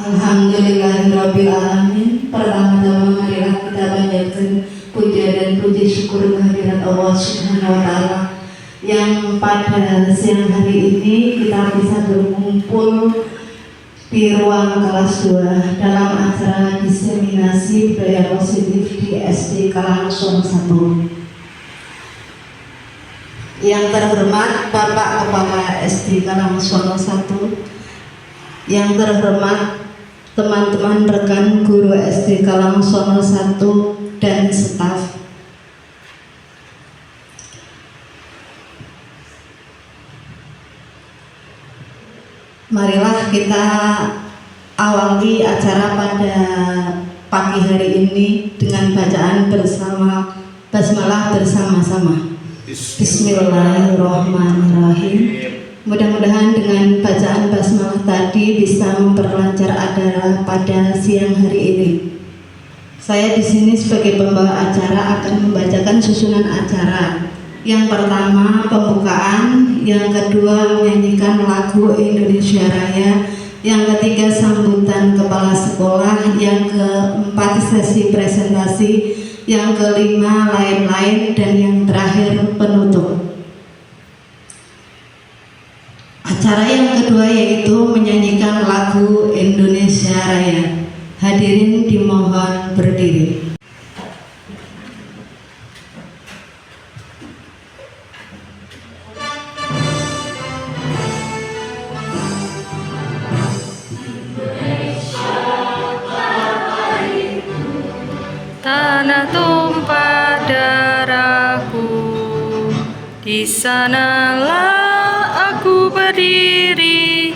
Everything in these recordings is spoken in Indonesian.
Alhamdulillahirabbil alamin. Pertama-tama marilah kita panjatkan puja dan puji syukur kehadirat Allah Subhanahu wa taala yang pada siang hari ini kita bisa berkumpul di ruang kelas 2 dalam acara diseminasi budaya positif di SD Kalangsono 1. Yang terhormat Bapak Kepala SD Kalangsono 1, yang terhormat teman-teman rekan guru SD Kalangsono 1 dan staf. Marilah kita awali acara pada pagi hari ini dengan bacaan bersama basmalah bersama-sama. Bismillahirrahmanirrahim. Mudah-mudahan dengan bacaan basmalah tadi bisa memperlancar acara pada siang hari ini. Saya di sini sebagai pembawa acara akan membacakan susunan acara. Yang pertama pembukaan, yang kedua menyanyikan lagu Indonesia Raya, yang ketiga sambutan kepala sekolah, yang keempat sesi presentasi, yang kelima lain-lain, dan yang terakhir penutup. Acara yang kedua yaitu menyanyikan lagu Indonesia Raya. Hadirin dimohon berdiri. Tanah tumpah darahku, di sanalah aku berdiri.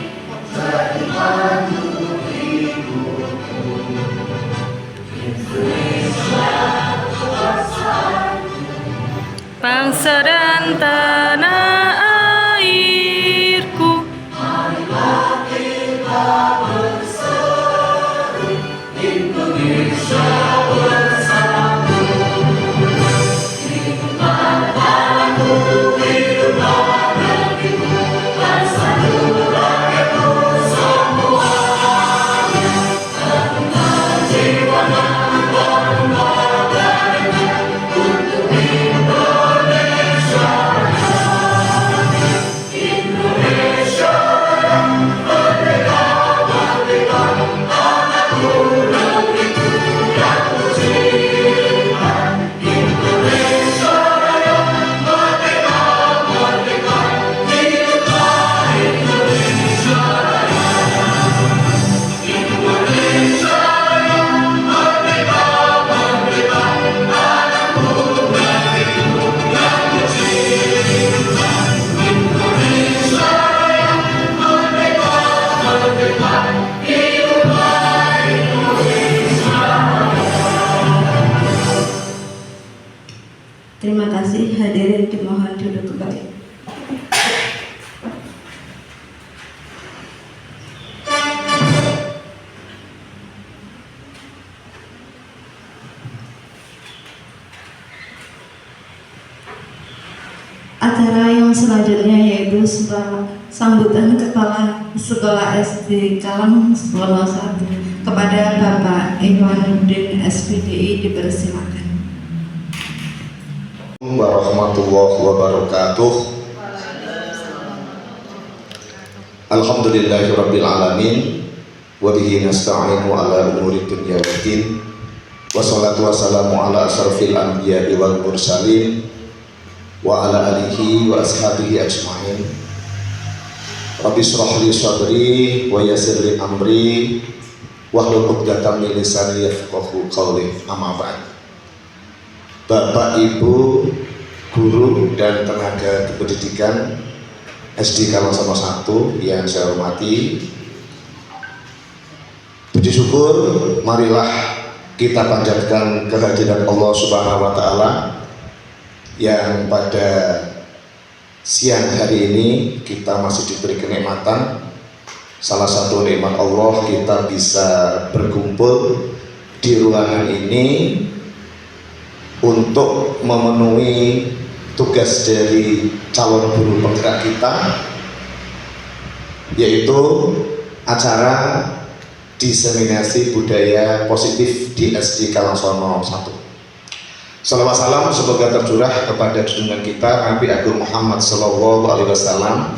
Bangsa dan tanah airku, marilah kita berseru, Indonesia bersatu. Hiduplah negeriku, bersatu rakyatku semuanya. Dengan jiwa dan bangga darinya untuk Indonesia. Indonesia merdeka, merdeka, anakku negeriku yang kucinta. Indonesia Raya, merdeka, merdeka, hiduplah Indonesia Raya. Indonesia Raya, merdeka, merdeka, anakku negeriku yang kucinta. Indonesia Raya, merdeka, merdeka, hiduplah Indonesia. Terima kasih, hadirin dimohon duduk kembali. Acara yang selanjutnya yaitu sambutan kepala sekolah SD Kalangsono 1 kepada Bapak Iwanuddin SPDI, dipersilakan. Warahmatullahi wabarakatuh. Alhamdulillahirabbil alamin wa bihi nasta'inu ala umuri dunya waddin. Wassalatu wassalamu ala asrofil anbiya'i wal mursalin wa ala alihi wa ashabihi ajma'in. Rabbi shrah li sadri wa yassir li amri wahlul 'uqdatam min lisani yafqahu qawli. Amma ba'd. Bapak, Ibu, guru dan tenaga kependidikan SD Kalangsono 1 yang saya hormati, puji syukur marilah kita panjatkan kehadiran Allah Subhanahu wa taala yang pada siang hari ini kita masih diberi kenikmatan. Salah satu nikmat Allah kita bisa berkumpul di ruangan ini untuk memenuhi tugas dari calon guru penggerak kita, yaitu acara diseminasi budaya positif di SD Kalangsono 1. Salawat salam semoga tercurah kepada junjungan kita Nabi Agung Muhammad Sallallahu Alaihi Wasallam,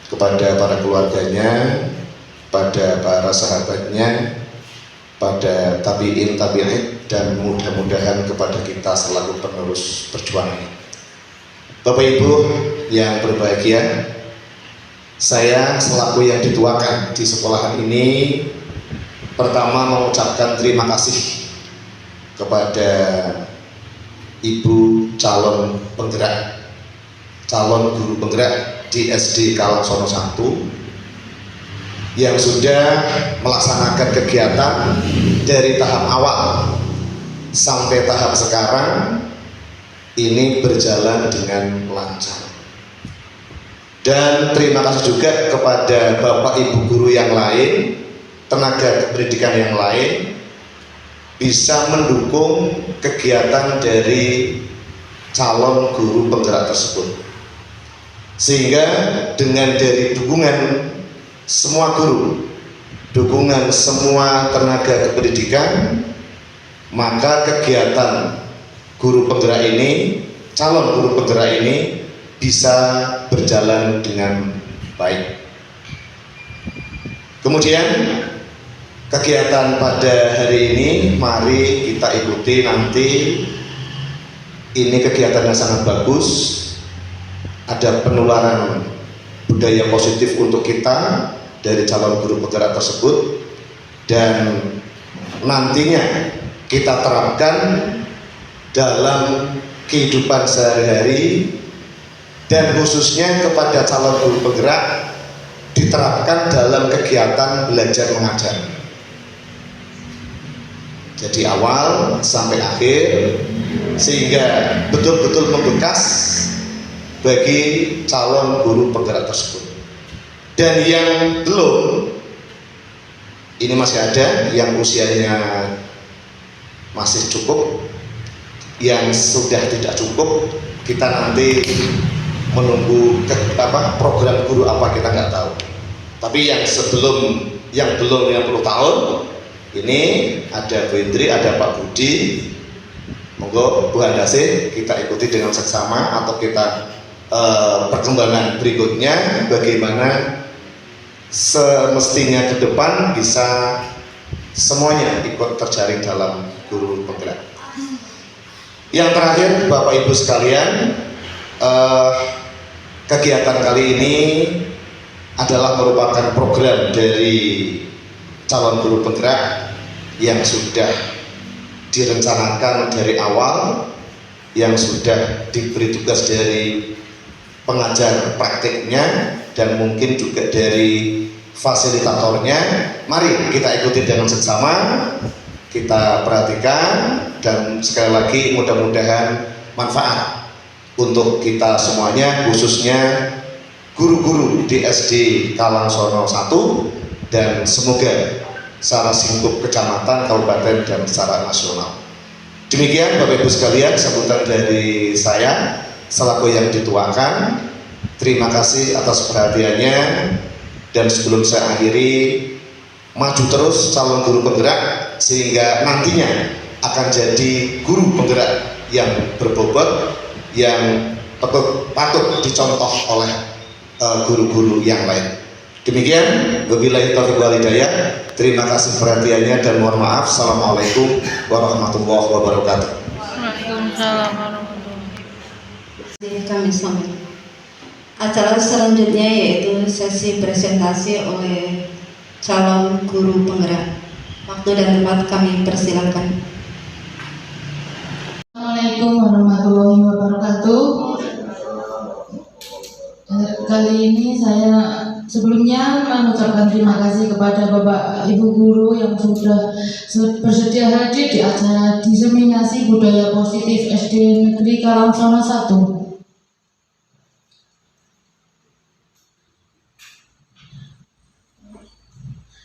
kepada para keluarganya, pada para sahabatnya, pada tabi'in tabi'in, dan mudah-mudahan kepada kita selaku penerus perjuangan ini. Bapak Ibu yang berbahagia, saya selaku yang dituakan di sekolahan ini pertama mengucapkan terima kasih kepada Ibu calon penggerak, calon guru penggerak di SD Kalangsono 1 yang sudah melaksanakan kegiatan dari tahap awal sampai tahap sekarang ini berjalan dengan lancar. Dan terima kasih juga kepada Bapak Ibu guru yang lain, tenaga pendidikan yang lain, bisa mendukung kegiatan dari calon guru penggerak tersebut. Sehingga dengan dari dukungan semua guru, dukungan semua tenaga kependidikan, maka kegiatan guru penggerak ini, calon guru penggerak ini bisa berjalan dengan baik. Kemudian kegiatan pada hari ini mari kita ikuti nanti. Ini kegiatan yang sangat bagus, ada penularan budaya positif untuk kita dari calon guru penggerak tersebut, dan nantinya kita terapkan dalam kehidupan sehari-hari, dan khususnya kepada calon guru penggerak diterapkan dalam kegiatan belajar mengajar. Jadi awal sampai akhir, sehingga betul-betul membekas bagi calon guru penggerak tersebut. Dan yang belum, ini masih ada yang usianya masih cukup, yang sudah tidak cukup kita nanti menunggu program guru apa kita nggak tahu. Tapi yang sebelum, yang belum 50 tahun ini ada Bu Indri, ada Pak Budi. Monggo Bu Handase kita ikuti dengan seksama, atau kita perkembangan berikutnya bagaimana semestinya ke depan bisa semuanya ikut terjaring dalam guru penggerak. Yang terakhir Bapak Ibu sekalian, kegiatan kali ini adalah merupakan program dari calon guru penggerak yang sudah direncanakan dari awal, yang sudah diberi tugas dari pengajar praktiknya dan mungkin juga dari fasilitatornya. Mari kita ikuti dengan seksama, kita perhatikan, dan sekali lagi mudah-mudahan manfaat untuk kita semuanya, khususnya guru-guru di SD Kalangsono 1, dan semoga secara singkup kecamatan, kabupaten, dan secara nasional. Demikian Bapak Ibu sekalian sambutan dari saya selaku yang dituakan. Terima kasih atas perhatiannya, dan sebelum saya akhiri, maju terus calon guru penggerak sehingga nantinya akan jadi guru penggerak yang berbobot, yang patut dicontoh oleh guru-guru yang lain. Demikian, wabillahi taufiq wal hidayah. Terima kasih perhatiannya dan mohon maaf. Assalamualaikum warahmatullahi wabarakatuh. Waalaikumsalam warahmatullahi wabarakatuh. Kami sampaikan. Acara selanjutnya yaitu sesi presentasi oleh calon guru penggerak. Waktu dan tempat kami persilakan. Assalamualaikum warahmatullahi wabarakatuh. Kali ini saya sebelumnya mengucapkan terima kasih kepada Bapak Ibu guru yang sudah bersedia hadir di acara diseminasi budaya positif SD Negeri Kalangsono 1.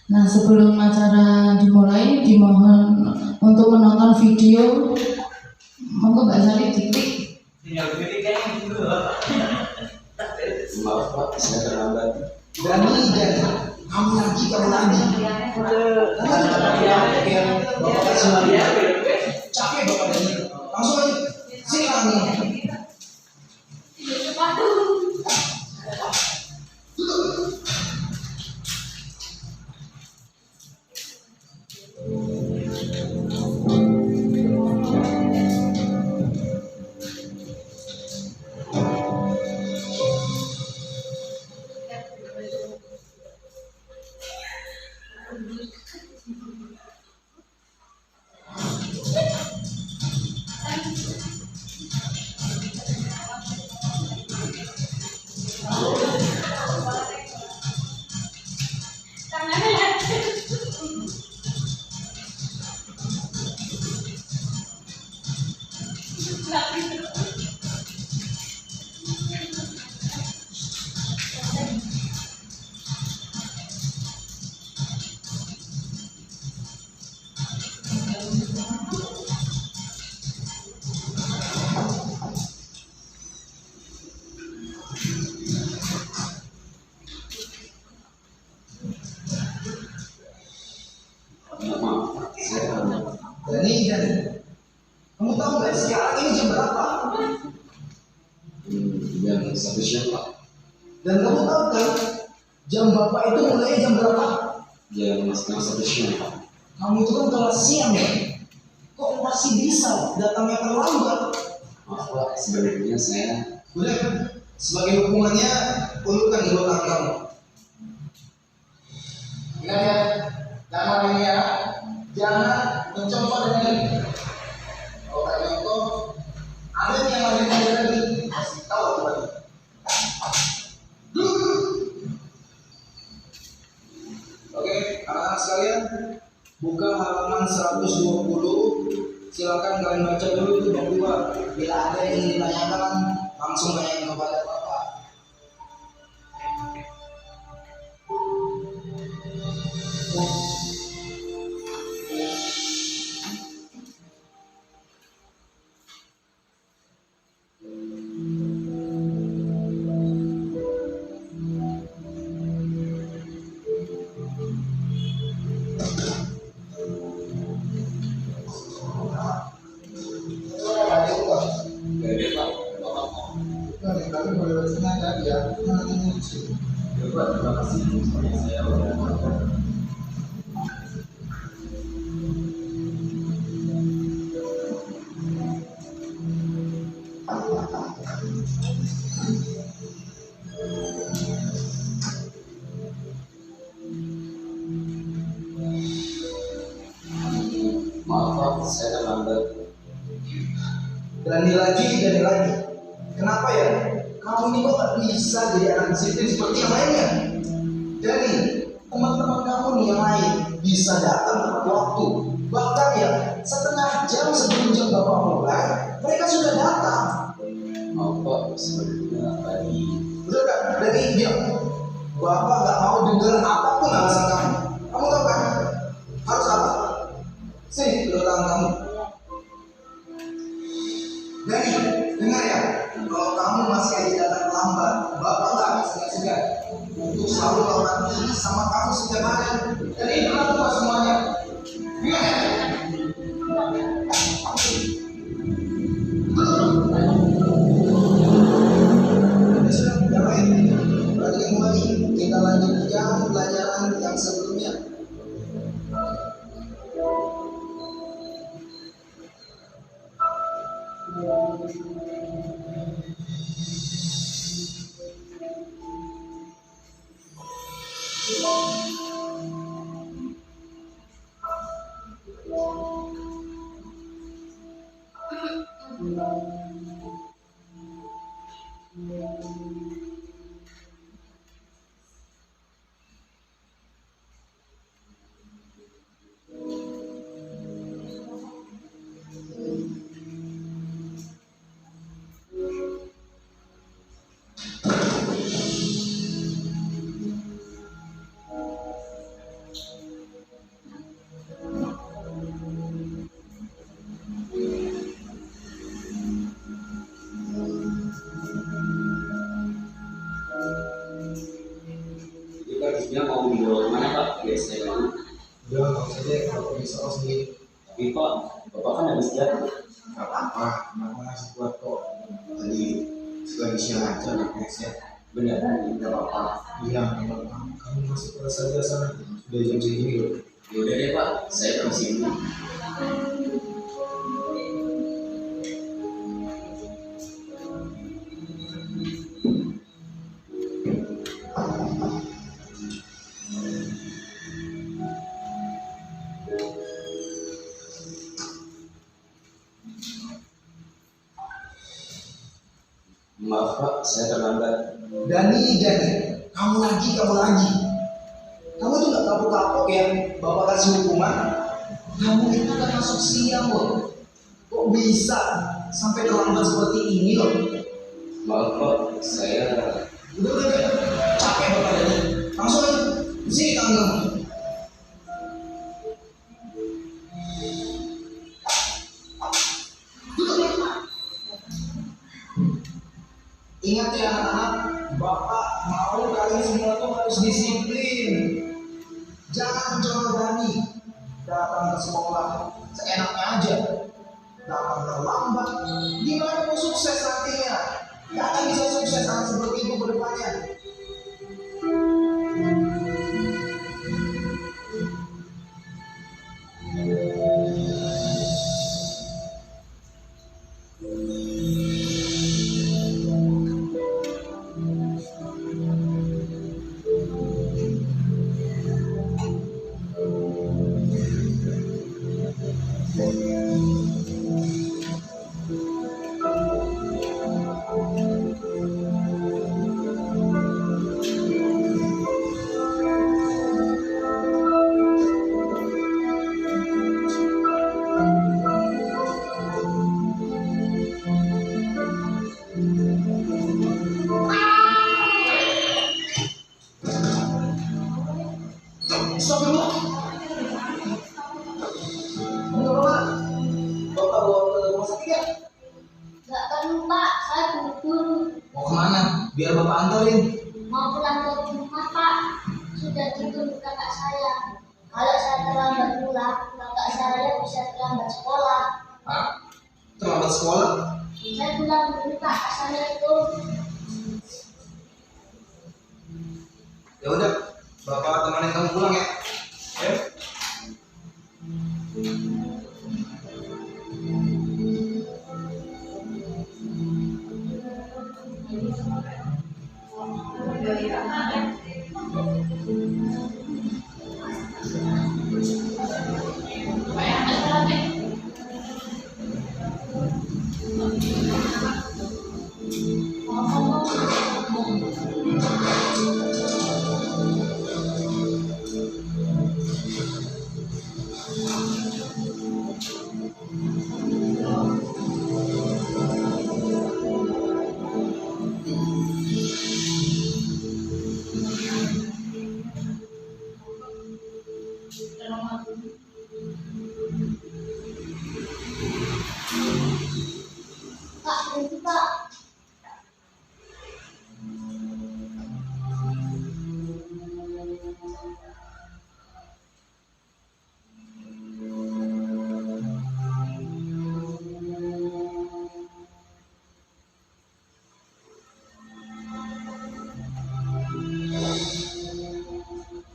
Nah, sebelum acara dimulai, dimohon untuk menonton video. Monggo Mbak Sari titik. Tinggal pilih kayaknya dulu. Maaf Pak, saya terlambat. Dan kamu lagi. Bapak kasih lagi. Capek Bapak dari langsung aja. Silakan. Dan kamu tahu nggak sekarang ini jam berapa? Jam 1 siang Pak. Dan kamu tahu kan jam Bapak itu mulai jam berapa? Jam 1 siang Pak. Kamu itu kan kelas siang ya? Kok masih bisa datangnya terlambat? Maaf Pak, sebenarnya saya Udah, sebagai hukumannya ulurkan dua tangan kamu. Ingat ya, jangan ini ya, jangan mencoba dengan ini. Kalau kayak gitu, ada yang lagi kasih tahu kembali. Oke, anak-anak sekalian, buka halaman 120. Silakan kalian baca dulu itu bab 2. Bila ada yang ingin ditanyakan, langsung tanyakan kepada Bapak. maaf Pak, saya terlambat. Berani lagi. Kenapa ya? Kamu ini kok gak bisa jadi anak disiplin seperti yang lainnya? Jadi teman-teman kamu nih yang lain bisa datang tepat waktu. Bahkan ya setengah jam sebelum jam Bapak mulai, mereka sudah datang. Maaf Pak, sebenarnya tadi Udah kan? Dari diam. Bapak gak mau dengar apapun alasan kamu. Kamu tahu kan? Harus apa? Sini, kedua tangan kamu. Jadi, dengar ya. Kalau kamu masih aja datang lambat, Bapak gak akan segan-segan untuk selalu melakukan ini sama kamu setiap hari. Dan ini berlaku buat semuanya. Ingat ya? Yang lain, perhatikan kembali. Kita lanjutkan pelajaran yang sebelumnya. Udah nggak usah deh, kalau bisa kok sendiri. Tapi Pak, Bapak kan habis jatuh. Gak apa-apa, mama masih kuat kok. Tadi lagi siang aja refleksnya. Beneran, nggak apa-apa. Iya, nggak apa-apa. Kamu masih kuat saja sana. Sudah jam segini loh. Ya udah deh Pak, saya permisi dulu. Maaf Pak, saya terlambat. Dani, kamu lagi. Kamu tuh gak kapok-kapok ya, bapak kasih hukuman. Kamu itu kan masuk siang loh. Kok bisa sampai terlambat seperti ini loh? Maaf Pak, saya Udah, capek bapak Dani. Langsung aja, sini kamu. Ingat ya anak-anak, bapak mau kalian semua tuh harus disiplin. Jangan Dani datang ke sekolah seenaknya aja, datang terlambat. Gimana mau sukses nantinya? Gak akan bisa sukses anak seperti itu ke depannya. Stop dulu. Bapak bawa ke rumah sakit ya? Gak perlu Pak, saya buru-buru Mau kemana? Biar bapak anterin. mau pulang ke rumah Pak. Sudah ditunggu kakak saya. Kalau saya terlambat pulang, kakak saya bisa terlambat sekolah. Hah? Terlambat sekolah? Saya pulang dulu Pak, assalamualaikum. Ya udah, bapak temanin kamu pulang ya. Ya. Pak, berhenti Pak.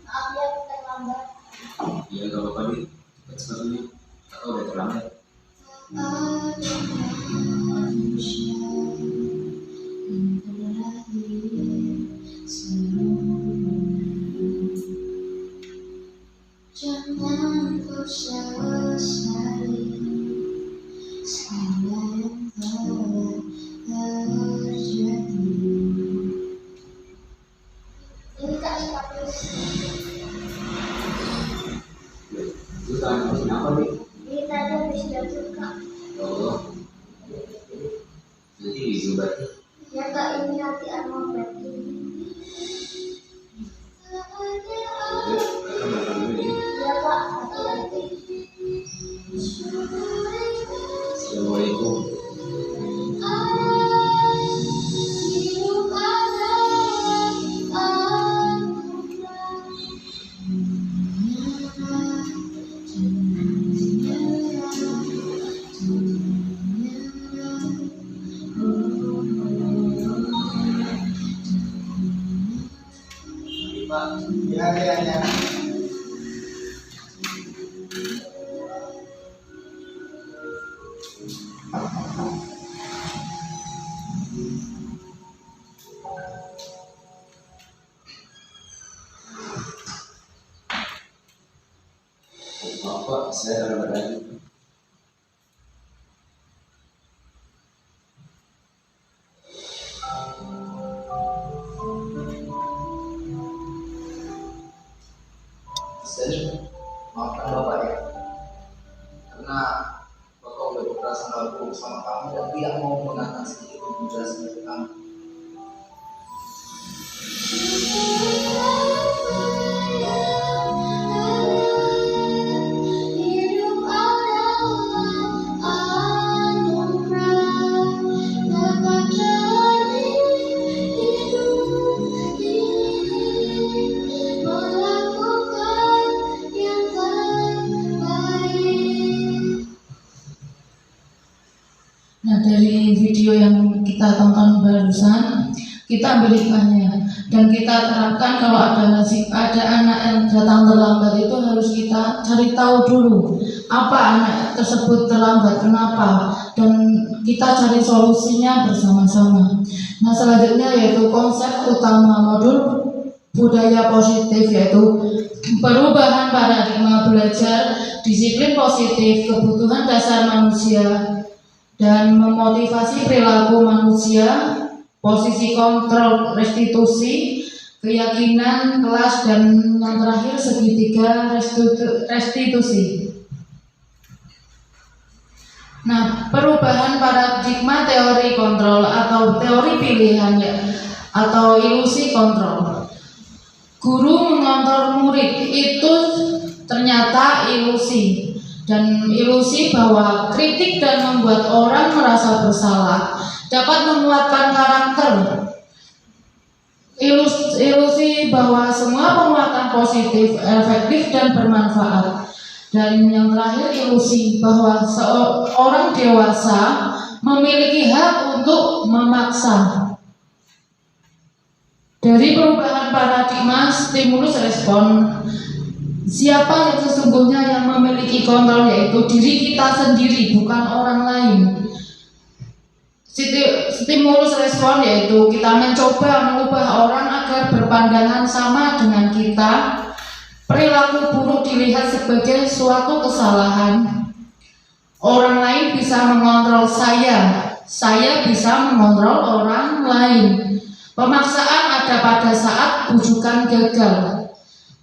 Maaf ya, terlambat. ya nggak apa-apa deh. Cepat sekali. Kakak udah terlambat. Jangan kau sesali segala yang telah terjadi. Ini Kak sepatu. Itu tangan kamu kenapa nih? Ini tadi habis jatuh Kak. Oh, nanti diobati. Ya Kak, ini hati mau berarti. Udah, kakak makan dulu ya. Ya Pak, hati-hati. Assalamualaikum. Hidup adalah pakaiannya. Bapak, saya akan bertanya. Saya maafkan Bapak ya, karena Bapak udah berprasangka buruk sama kamu dan tidak mau mengatakan sedikit pun penjelasan dari kamu. Hidup adalah anugerah, dapat jalani hidup ini, melakukan yang terbaik. Nah, dari video yang kita tonton barusan, kita ambil hikmahnya dan kita terapkan kalau ada anak yang datang terlambat itu harus kita cari tahu dulu apa anak tersebut terlambat, kenapa, dan kita cari solusinya bersama-sama. Nah, selanjutnya yaitu konsep utama modul budaya positif, yaitu perubahan paradigma belajar, disiplin positif, kebutuhan dasar manusia, dan memotivasi perilaku manusia, posisi kontrol restitusi, keyakinan kelas, dan yang terakhir segitiga restitusi. Nah, perubahan paradigma teori kontrol atau teori pilihan atau ilusi kontrol. Guru mengontrol murid itu ternyata ilusi. Dan ilusi bahwa kritik dan membuat orang merasa bersalah dapat menguatkan karakter. Ilusi bahwa semua penguatan positif, efektif, dan bermanfaat. Dan yang terakhir, ilusi bahwa seorang dewasa memiliki hak untuk memaksa. Dari perubahan paradigma stimulus respon, siapa yang sesungguhnya yang memiliki kontrol, yaitu diri kita sendiri, bukan orang lain. Stimulus respon yaitu kita mencoba mengubah orang agar berpandangan sama dengan kita. Perilaku buruk dilihat sebagai suatu kesalahan. Orang lain bisa mengontrol saya bisa mengontrol orang lain. Pemaksaan ada pada saat bujukan gagal.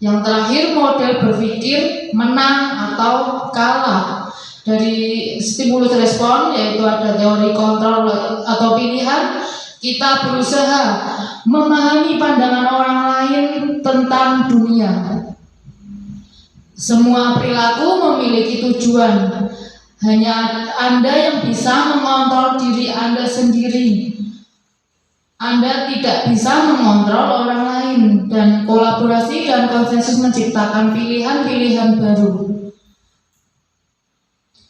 Yang terakhir, model berpikir menang atau kalah. Dari stimulus respon yaitu ada teori kontrol atau pilihan, kita berusaha memahami pandangan orang lain tentang dunia. Semua perilaku memiliki tujuan. Hanya Anda yang bisa mengontrol diri Anda sendiri. Anda tidak bisa mengontrol orang lain, dan kolaborasi dan konsensus menciptakan pilihan-pilihan baru.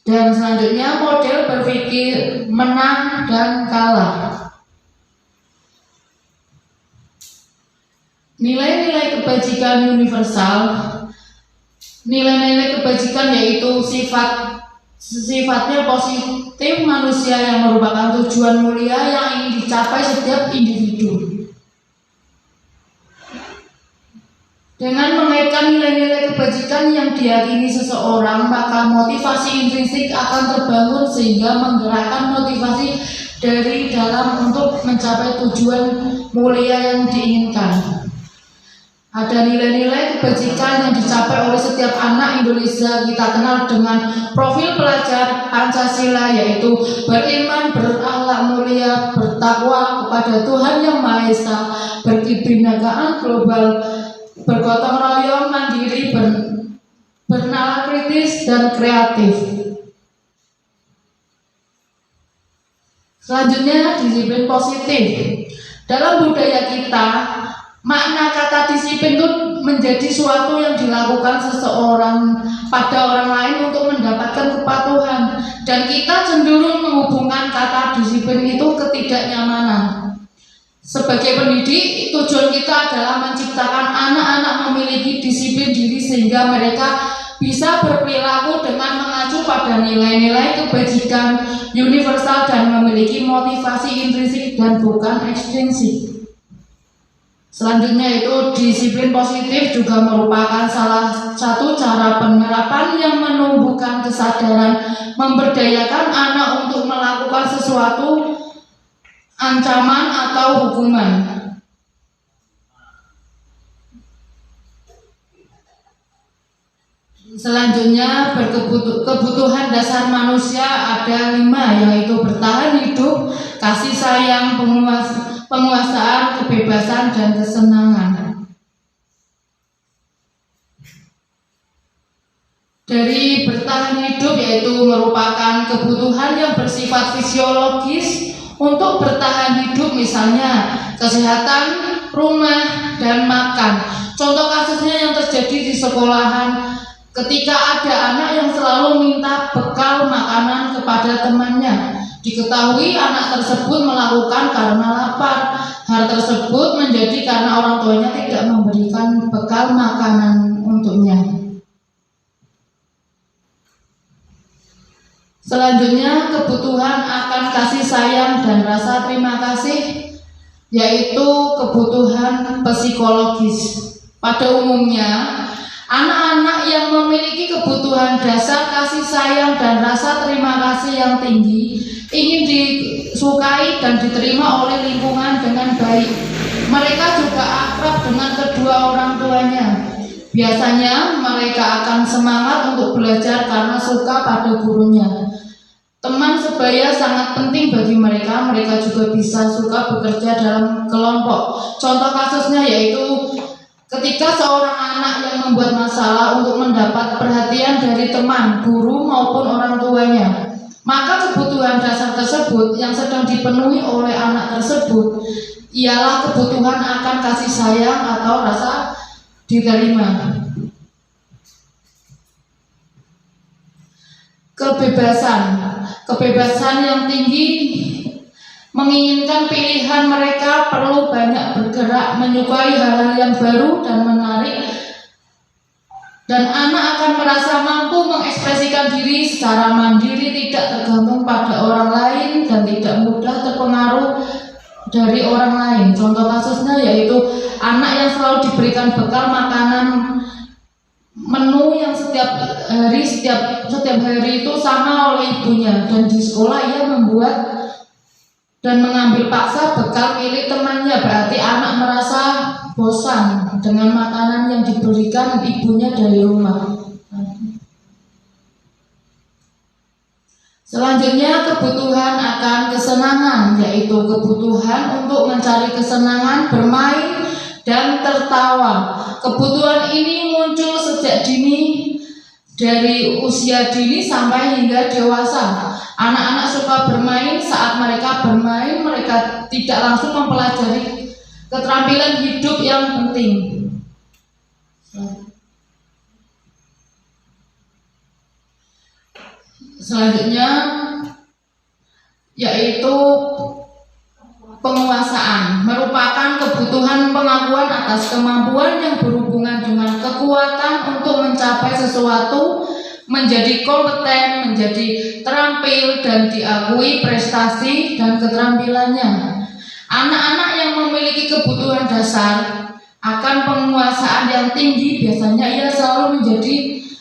Dan selanjutnya model berpikir menang dan kalah. Nilai-nilai kebajikan universal. Nilai-nilai kebajikan yaitu sifatnya positif manusia yang merupakan tujuan mulia yang ingin dicapai setiap individu. Dengan mengaitkan nilai-nilai kebajikan yang diyakini seseorang, maka motivasi intrinsik akan terbangun sehingga menggerakkan motivasi dari dalam untuk mencapai tujuan mulia yang diinginkan. Ada nilai-nilai kebajikan yang dicapai oleh setiap anak Indonesia. Kita kenal dengan profil pelajar Pancasila, yaitu beriman, berakhlak mulia, bertakwa kepada Tuhan Yang Maha Esa, berkebinekaan global, bergotong royong, mandiri, bernalar kritis, dan kreatif. Selanjutnya, disiplin positif. Dalam budaya kita, makna kata disiplin itu menjadi suatu yang dilakukan seseorang pada orang lain untuk mendapatkan kepatuhan, dan kita cenderung menghubungkan kata disiplin itu ketidaknyamanan. Sebagai pendidik, tujuan kita adalah menciptakan anak-anak memiliki disiplin diri sehingga mereka bisa berperilaku dengan mengacu pada nilai-nilai kebajikan universal dan memiliki motivasi intrinsik dan bukan ekstrinsik. Selanjutnya itu disiplin positif juga merupakan salah satu cara penerapan yang menumbuhkan kesadaran memberdayakan anak untuk melakukan sesuatu ancaman atau hukuman. Selanjutnya kebutuhan dasar manusia ada 5, yaitu bertahan hidup, kasih sayang, penguasaan, kebebasan, dan kesenangan. Dari bertahan hidup yaitu merupakan kebutuhan yang bersifat fisiologis untuk bertahan hidup, misalnya kesehatan, rumah, dan makan. Contoh kasusnya yang terjadi di sekolahan ketika ada anak yang selalu minta bekal makanan kepada temannya. Diketahui anak tersebut melakukan karena lapar. Hal tersebut menjadi karena orang tuanya tidak memberikan bekal makanan untuknya. Selanjutnya kebutuhan akan kasih sayang dan rasa terima kasih, yaitu kebutuhan psikologis. Pada umumnya, anak-anak yang memiliki kebutuhan dasar kasih sayang dan rasa terima kasih yang tinggi ingin disukai dan diterima oleh lingkungan dengan baik. Mereka juga akrab dengan kedua orang tuanya. Biasanya mereka akan semangat untuk belajar karena suka pada gurunya. Teman sebaya sangat penting bagi mereka. Mereka juga bisa suka bekerja dalam kelompok. Contoh kasusnya yaitu ketika seorang anak yang membuat masalah untuk mendapat perhatian dari teman, guru maupun orang tuanya, maka kebutuhan dasar tersebut yang sedang dipenuhi oleh anak tersebut ialah kebutuhan akan kasih sayang atau rasa diterima. Kebebasan yang tinggi menginginkan pilihan. Mereka perlu banyak bergerak, menyukai hal-hal yang baru dan menarik, dan anak akan merasa mampu mengekspresikan diri secara mandiri, tidak tergantung pada orang lain dan tidak mudah terpengaruh dari orang lain. Contoh kasusnya yaitu anak yang selalu diberikan bekal makanan menu yang setiap hari itu sama oleh ibunya, dan di sekolah ia membuat dan mengambil paksa bekal milik temannya. Berarti anak merasa bosan dengan makanan yang diberikan ibunya dari rumah. Selanjutnya kebutuhan akan kesenangan, yaitu kebutuhan untuk mencari kesenangan, bermain, dan tertawa. Kebutuhan ini muncul sejak dini, dari usia dini sampai hingga dewasa. Anak-anak suka bermain. Saat mereka bermain, mereka tidak langsung mempelajari keterampilan hidup yang penting. Selanjutnya yaitu penguasaan, merupakan kebutuhan pengakuan atas kemampuan yang berhubungan dengan kekuatan untuk mencapai sesuatu, menjadi kompeten, menjadi terampil, dan diakui prestasi dan keterampilannya. Anak-anak yang memiliki kebutuhan dasar akan penguasaan yang tinggi, biasanya ia selalu menjadi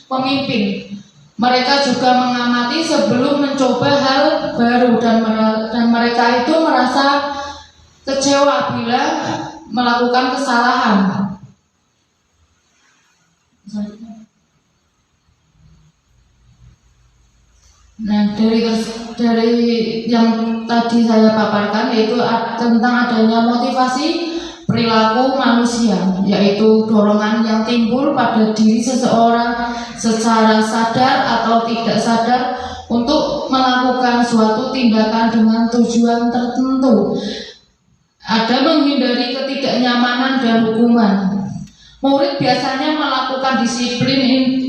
pemimpin. Mereka juga mengamati sebelum mencoba hal baru, dan mereka itu merasa kecewa bila melakukan kesalahan. Nah, dari yang tadi saya paparkan yaitu tentang adanya motivasi perilaku manusia, yaitu dorongan yang timbul pada diri seseorang secara sadar atau tidak sadar untuk melakukan suatu tindakan dengan tujuan tertentu. Ada menghindari ketidaknyamanan dan hukuman. Murid biasanya melakukan disiplin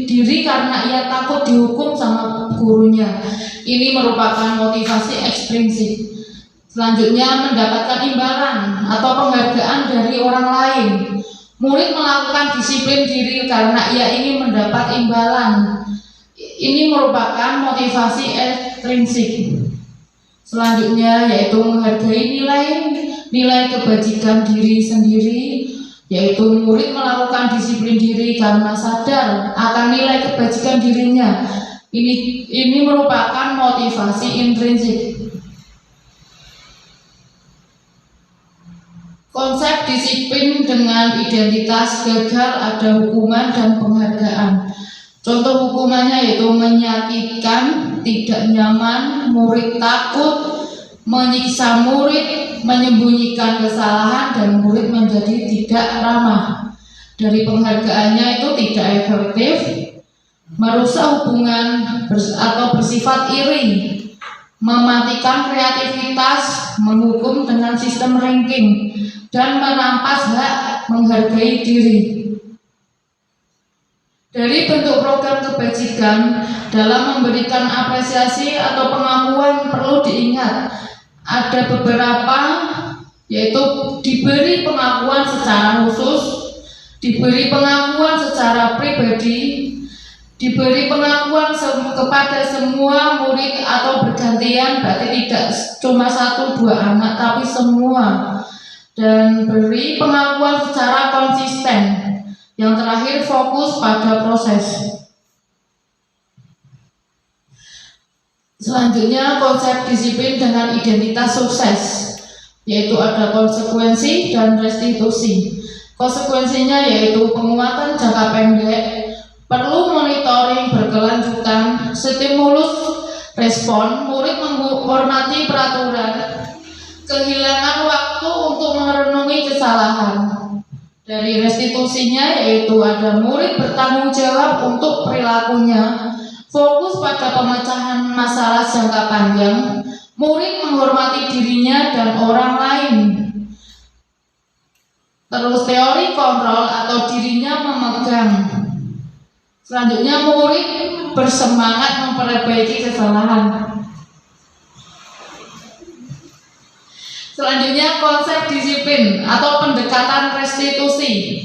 diri karena ia takut dihukum sama gurunya. Ini merupakan motivasi ekstrinsik. Selanjutnya mendapatkan imbalan atau penghargaan dari orang lain. Murid melakukan disiplin diri karena ia ingin mendapat imbalan. Ini merupakan motivasi ekstrinsik. Selanjutnya yaitu menghargai nilai kebajikan diri sendiri, yaitu murid melakukan disiplin diri karena sadar akan nilai kebajikan dirinya. Ini merupakan motivasi intrinsik. Konsep disiplin dengan identitas gagal ada hukuman dan penghargaan. Contoh hukumannya yaitu menyakitkan, tidak nyaman, murid takut, menyiksa murid, menyembunyikan kesalahan, dan murid menjadi tidak ramah. Dari penghargaannya itu tidak efektif, merusak hubungan atau bersifat iri, mematikan kreativitas, menghukum dengan sistem ranking, dan merampas hak menghargai diri. Dari bentuk program kebajikan dalam memberikan apresiasi atau pengakuan perlu diingat ada beberapa, yaitu diberi pengakuan secara khusus, diberi pengakuan secara pribadi, diberi pengakuan kepada semua murid atau bergantian, berarti tidak cuma 1-2 anak tapi semua, dan beri pengakuan secara konsisten. Yang terakhir fokus pada proses. Selanjutnya konsep disiplin dengan identitas sukses, yaitu ada konsekuensi dan restitusi. Konsekuensinya yaitu penguatan jangka pendek, perlu monitoring berkelanjutan, stimulus respon, murid menghormati peraturan, kehilangan waktu untuk merenungi kesalahan. Dari restitusinya yaitu ada murid bertanggung jawab untuk perilakunya, fokus pada pemecahan masalah jangka panjang, murid menghormati dirinya dan orang lain. Terus teori kontrol atau dirinya memegang. Selanjutnya murid bersemangat memperbaiki kesalahan. Selanjutnya konsep disiplin atau pendekatan restitusi.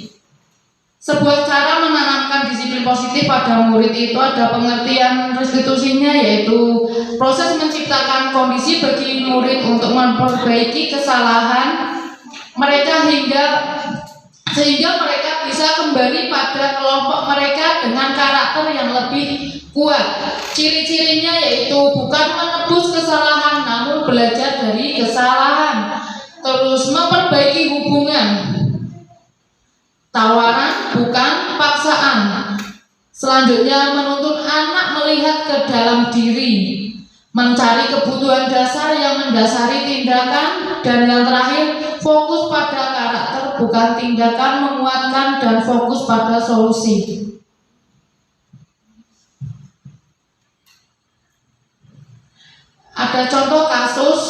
Sebuah cara menanamkan disiplin positif pada murid itu ada pengertian restitusinya, yaitu proses menciptakan kondisi bagi murid untuk memperbaiki kesalahan mereka sehingga mereka bisa kembali pada kelompok mereka dengan karakter yang lebih kuat. Ciri-cirinya yaitu bukan menebus kesalahan namun belajar dari kesalahan. Terus memperbaiki hubungan, tawaran bukan paksaan. Selanjutnya menuntut anak melihat ke dalam diri, mencari kebutuhan dasar yang mendasari tindakan, dan yang terakhir fokus pada karakter bukan tindakan, menguatkan dan fokus pada solusi. Ada contoh kasus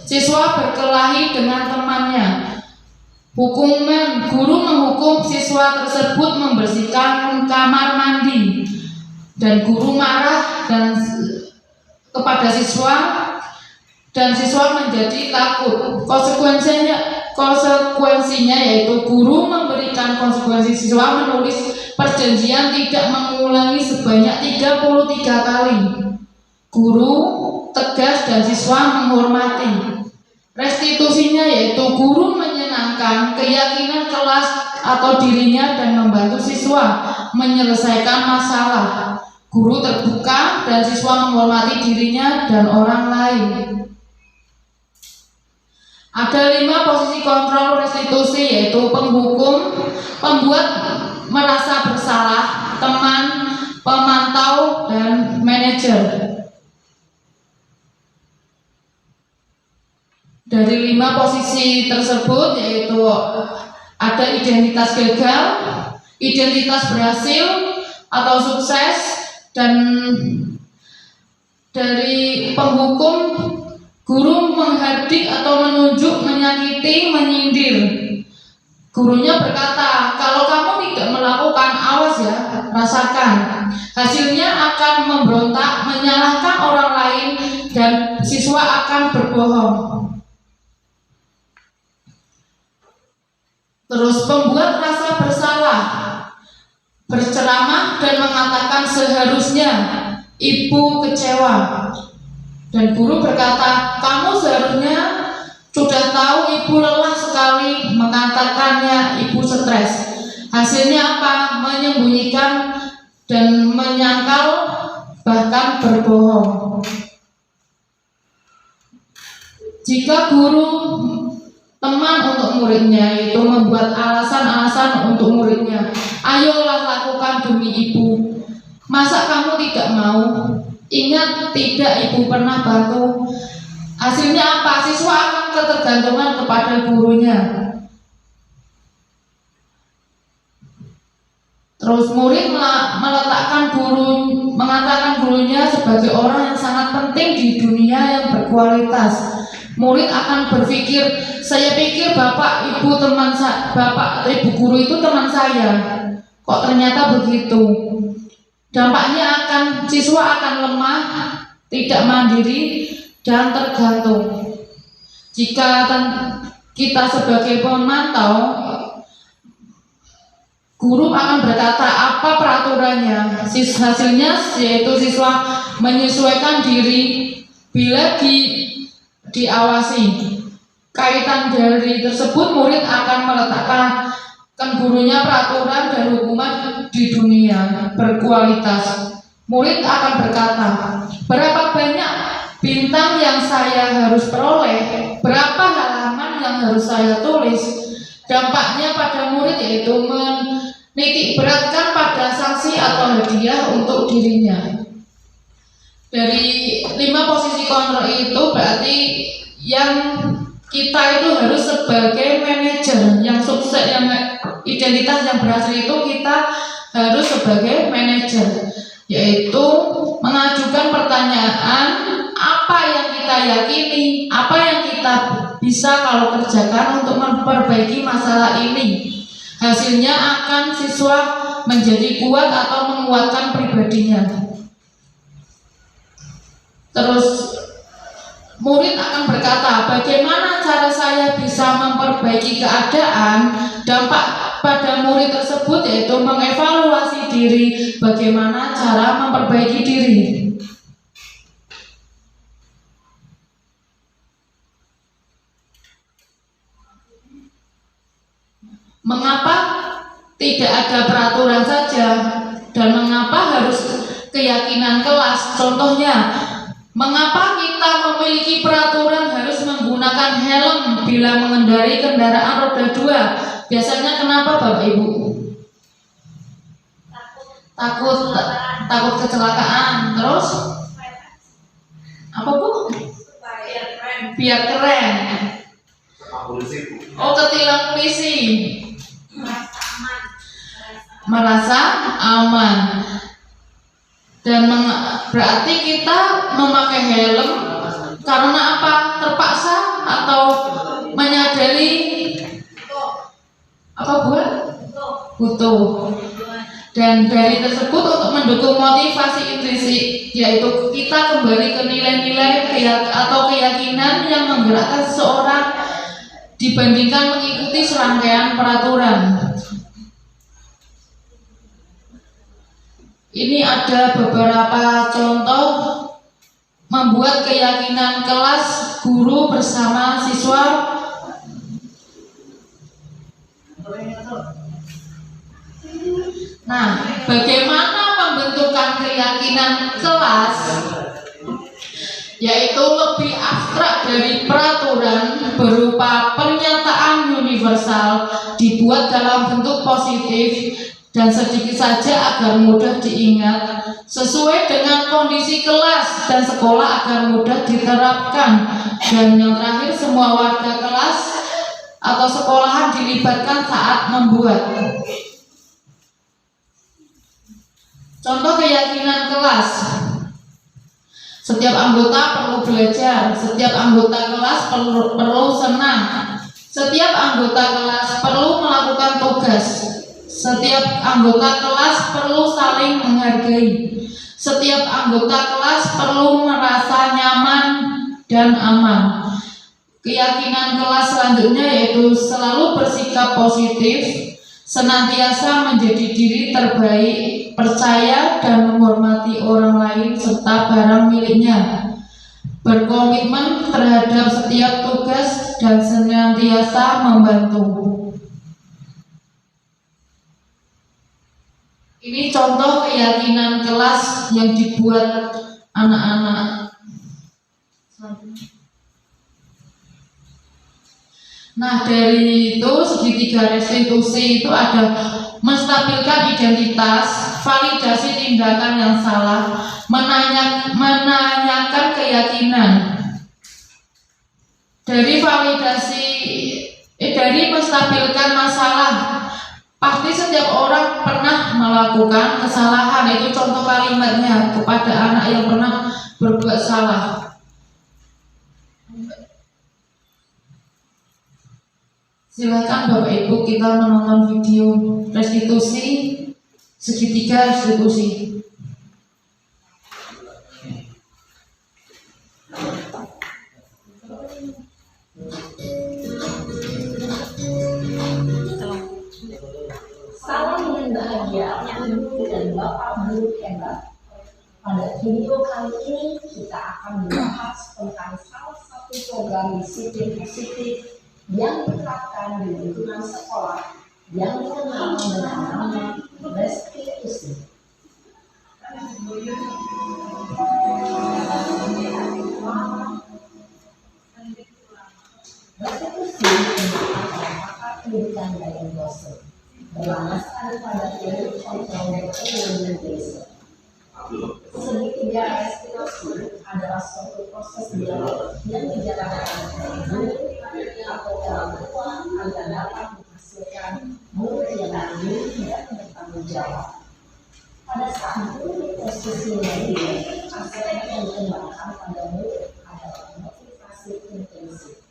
siswa berkelahi dengan temannya. Guru menghukum siswa tersebut membersihkan kamar mandi, dan guru marah kepada siswa dan siswa menjadi takut. Konsekuensinya yaitu guru memberikan konsekuensi siswa menulis perjanjian tidak mengulangi sebanyak 33 kali. Guru tegas dan siswa menghormati. Restitusinya yaitu guru menyenangkan keyakinan kelas atau dirinya dan membantu siswa menyelesaikan masalah. Guru terbuka dan siswa menghormati dirinya dan orang lain. Ada 5 posisi kontrol restitusi, yaitu penghukum, pembuat merasa bersalah, teman, pemantau, dan manajer. Dari 5 posisi tersebut yaitu ada identitas gagal, identitas berhasil atau sukses, dan dari penghukum, guru menghardik atau menunjuk, menyakiti, menyindir. Gurunya berkata, kalau kamu tidak melakukan, awas ya, rasakan. Hasilnya akan memberontak, menyalahkan orang lain, dan siswa akan berbohong. Terus pembuat rasa bersalah, berceramah dan mengatakan seharusnya ibu kecewa. Dan guru berkata, kamu seharusnya sudah tahu ibu lelah sekali, mengatakannya ibu stres. Hasilnya apa? Menyembunyikan dan menyangkal, bahkan berbohong. Jika guru teman untuk muridnya, yaitu membuat alasan-alasan untuk muridnya, ayolah lakukan demi ibu. Masa kamu tidak mau? Ingat tidak ibu pernah bantu. Hasilnya apa? Siswa akan ketergantungan kepada gurunya. Terus murid mengatakan gurunya sebagai orang yang sangat penting di dunia yang berkualitas. Murid akan berpikir, saya pikir bapak ibu guru itu teman saya. Kok ternyata begitu? Dampaknya siswa akan lemah, tidak mandiri, dan tergantung. Jika kita sebagai pemantau, guru akan berkata apa peraturannya. Hasilnya yaitu siswa menyesuaikan diri bila diawasi. Kaitan dari tersebut, murid akan meletakkan gurunya peraturan dan hukuman di dunia berkualitas. Murid akan berkata, berapa banyak bintang yang saya harus peroleh, berapa halaman yang harus saya tulis. Dampaknya pada murid yaitu menitik beratkan pada sanksi atau hadiah untuk dirinya. Dari 5 posisi kontrol itu berarti yang kita itu harus sebagai manajer yang sukses, yang identitas yang berhasil itu kita harus sebagai manajer, yaitu mengajukan pertanyaan apa yang kita yakini, apa yang kita bisa kalau kerjakan untuk memperbaiki masalah ini. Hasilnya akan siswa menjadi kuat atau menguatkan pribadinya. Terus murid akan berkata, bagaimana cara saya bisa memperbaiki keadaan? Dampak pada murid tersebut yaitu mengevaluasi diri, bagaimana cara memperbaiki diri. Mengapa tidak ada peraturan saja? Dan mengapa harus keyakinan kelas? Contohnya, mengapa kita memiliki peraturan harus menggunakan helm bila mengendarai kendaraan roda 2? Biasanya kenapa Bapak Ibu? Takut kecelakaan. Terus apa Bu? Biar keren. Oh, ketilang polisi. Merasa aman. Dan berarti kita memakai helm karena apa? Terpaksa atau menyadari apa buat? Butuh. Dan dari tersebut untuk mendukung motivasi intrinsik, yaitu kita kembali ke nilai-nilai atau keyakinan yang menggerakkan seseorang dibandingkan mengikuti serangkaian peraturan. Ini ada beberapa contoh membuat keyakinan kelas guru bersama siswa. Nah, bagaimana pembentukan keyakinan kelas? Yaitu lebih abstrak dari peraturan, berupa pernyataan universal dibuat dalam bentuk positif dan sedikit saja agar mudah diingat, sesuai dengan kondisi kelas dan sekolah agar mudah diterapkan. Dan yang terakhir, semua warga kelas atau sekolahan dilibatkan saat membuat. Contoh keyakinan kelas. Setiap anggota perlu belajar, setiap anggota kelas perlu senang, setiap anggota kelas perlu melakukan tugas, setiap anggota kelas perlu saling menghargai, setiap anggota kelas perlu merasa nyaman dan aman. Keyakinan kelas selanjutnya yaitu selalu bersikap positif, senantiasa menjadi diri terbaik, percaya dan menghormati orang lain serta barang miliknya, berkomitmen terhadap setiap tugas dan senantiasa membantu. Ini contoh keyakinan kelas yang dibuat anak-anak. Nah, dari itu segitiga restitusi itu ada menstabilkan identitas, validasi tindakan yang salah, menanyakan keyakinan. Dari menstabilkan masalah, pasti setiap orang pernah melakukan kesalahan. Itu contoh kalimatnya kepada anak yang pernah berbuat salah. Silakan Bapak Ibu kita menonton video restitusi segitiga restitusi. Salam yang bahagia, Ibu dan Bapak guru hebat. Pada video kali ini kita akan membahas tentang salah satu program disiplin positif yang diterapkan di lingkungan sekolah yang dikenal dengan nama restitusi. Restitusi merupakan pakar pendidikan dari dosen berlandaskan pada teori kontrol desa. Segitiga restitusi adalah suatu proses dialog yang dijalankan oleh guru atau orang tua agar dapat menghasilkan murid yang mandiri dan bertanggung jawab. Pada saat guru posisi mandiri, aspek yang dikembangkan pada murid adalah motivasi intensif,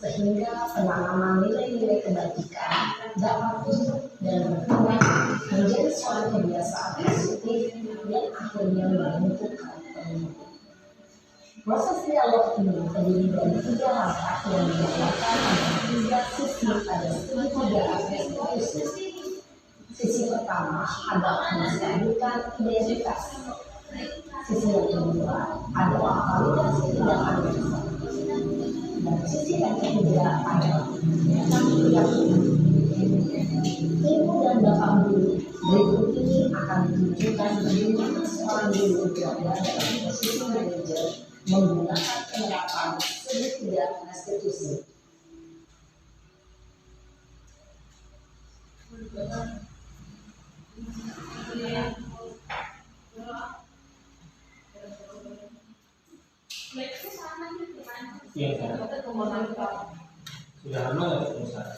sehingga penanaman nilai-nilai kebajikan dapat tumbuh dan berkembang menjadi suatu kebiasaan positif yang akhirnya membentuk karakter. Proses dialog ini terdiri dari 3 langkah yang dijalankan pada 3 sisi pada segitiga restitusi. Sisi pertama adalah menstabilkan identitas. Sisi yang kedua adalah validasi tindakan yang salah. Dan sisi yang ketiga adalah keyakinan. Ibu dan Bapak guru, berikut ini akan ditunjukkan bagaimana seorang guru berada dalam posisi manajer menggunakan penerapan segitiga restitusi. Sudah lama nggak ketemu saya?